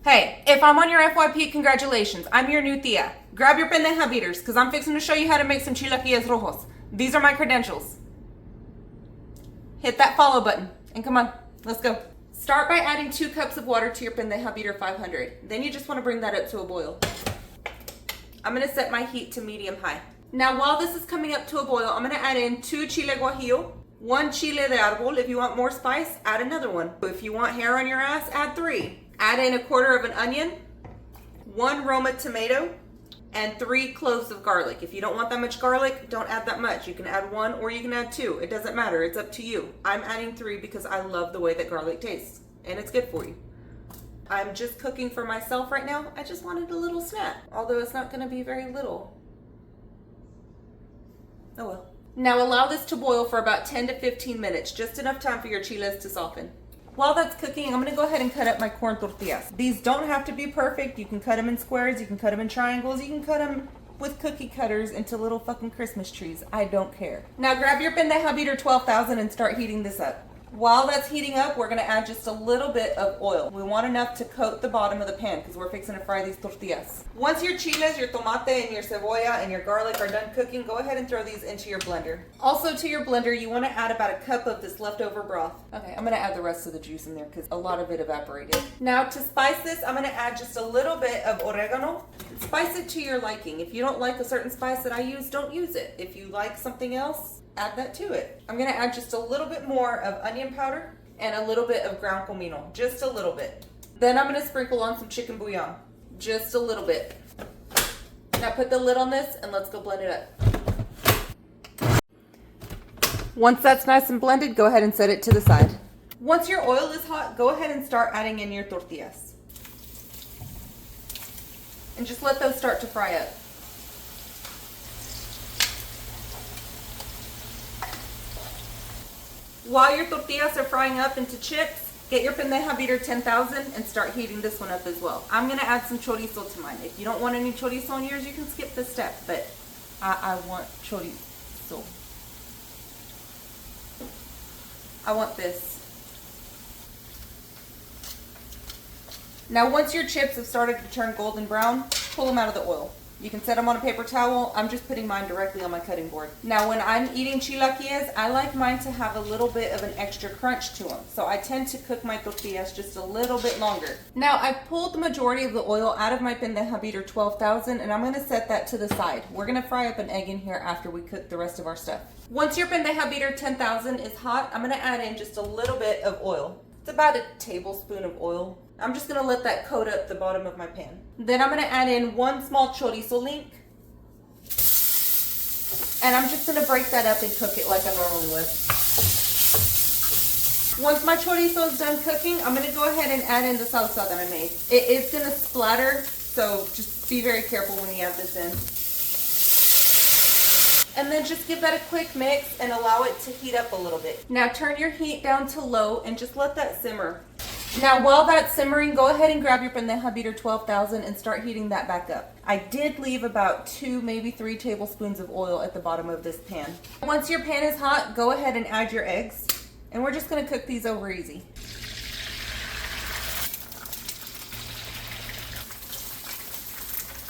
Hey, if I'm on your FYP, congratulations. I'm your new tia. Grab your pendeja beaters, because I'm fixing to show you how to make some chilaquiles rojos. These are my credentials. Hit that follow button, and come on, let's go. Start by adding 2 cups of water to your pendeja beater 500. Then you just want to bring that up to a boil. I'm going to set my heat to medium-high. Now, while this is coming up to a boil, I'm going to add in 2 chile guajillo, 1 chile de árbol. If you want more spice, add another one. If you want hair on your ass, add 3. Add in 1/4 of an onion, 1 Roma tomato, and 3 cloves of garlic. If you don't want that much garlic, don't add that much. You can add 1 or you can add 2. It doesn't matter. It's up to you. I'm adding 3 because I love the way that garlic tastes, and it's good for you. I'm just cooking for myself right now. I just wanted a little snack, although it's not going to be very little. Oh well. Now allow this to boil for about 10 to 15 minutes, just enough time for your chiles to soften. While that's cooking, I'm going to go ahead and cut up my corn tortillas. These don't have to be perfect. You can cut them in squares, you can cut them in triangles, you can cut them with cookie cutters into little fucking Christmas trees. I don't care. Now grab your pendeja beater 12,000 and start heating this up. While that's heating up, we're going to add just a little bit of oil. We want enough to coat the bottom of the pan because we're fixing to fry these tortillas. Once your chiles, your tomate, and your cebolla, and your garlic are done cooking, go ahead and throw these into your blender. Also to your blender, you want to add about 1 cup of this leftover broth. Okay, I'm going to add the rest of the juice in there because a lot of it evaporated. Now to spice this, I'm going to add just a little bit of oregano. Spice it to your liking. If you don't like a certain spice that I use, don't use it. If you like something else, add that to it. I'm going to add just a little bit more of onion powder and a little bit of ground comino, just a little bit. Then I'm going to sprinkle on some chicken bouillon, just a little bit. Now put the lid on this and let's go blend it up. Once that's nice and blended, go ahead and set it to the side. Once your oil is hot, go ahead and start adding in your tortillas. And just let those start to fry up. While your tortillas are frying up into chips, get your pendeja beater 10,000 and start heating this one up as well. I'm going to add some chorizo to mine. If you don't want any chorizo on yours, you can skip this step, but I want chorizo. I want this. Now once your chips have started to turn golden brown, pull them out of the oil. You can set them on a paper towel. I'm just putting mine directly on my cutting board. Now when I'm eating chilaquiles, I like mine to have a little bit of an extra crunch to them. So I tend to cook my tortillas just a little bit longer. Now I've pulled the majority of the oil out of my pendeja beater 12,000 and I'm going to set that to the side. We're going to fry up an egg in here after we cook the rest of our stuff. Once your pendeja beater 10,000 is hot, I'm going to add in just a little bit of oil. It's about a tablespoon of oil. I'm just going to let that coat up the bottom of my pan. Then I'm going to add in 1 small chorizo link. And I'm just going to break that up and cook it like I normally would. Once my chorizo is done cooking, I'm going to go ahead and add in the salsa that I made. It is going to splatter, so just be very careful when you add this in. And then just give that a quick mix and allow it to heat up a little bit. Now turn your heat down to low and just let that simmer. Now while that's simmering, go ahead and grab your pendeja beater 12,000 and start heating that back up. I did leave about 2, maybe 3 tablespoons of oil at the bottom of this pan. Once your pan is hot, go ahead and add your eggs. And we're just going to cook these over easy.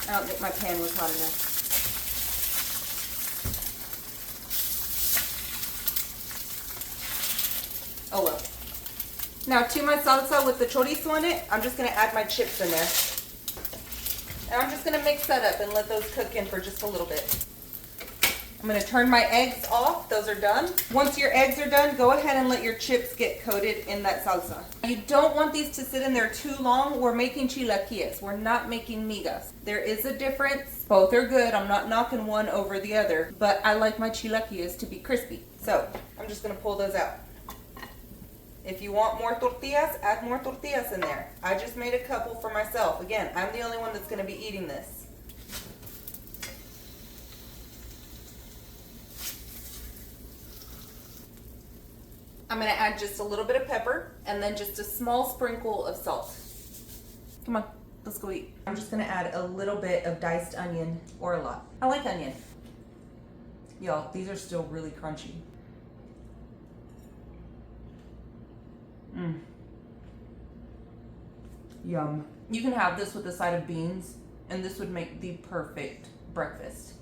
I don't think my pan was hot enough. Oh well. Now to my salsa with the chorizo in it, I'm just going to add my chips in there. And I'm just going to mix that up and let those cook in for just a little bit. I'm going to turn my eggs off. Those are done. Once your eggs are done, go ahead and let your chips get coated in that salsa. You don't want these to sit in there too long. We're making chilaquiles. We're not making migas. There is a difference. Both are good. I'm not knocking one over the other, but I like my chilaquiles to be crispy. So I'm just going to pull those out. If you want more tortillas, add more tortillas in there. I just made a couple for myself. Again, I'm the only one that's going to be eating this. I'm going to add just a little bit of pepper and then just a small sprinkle of salt. Come on, let's go eat. I'm just going to add a little bit of diced onion, or a lot. I like onion. Y'all, these are still really crunchy. Yum. You can have this with a side of beans, and this would make the perfect breakfast.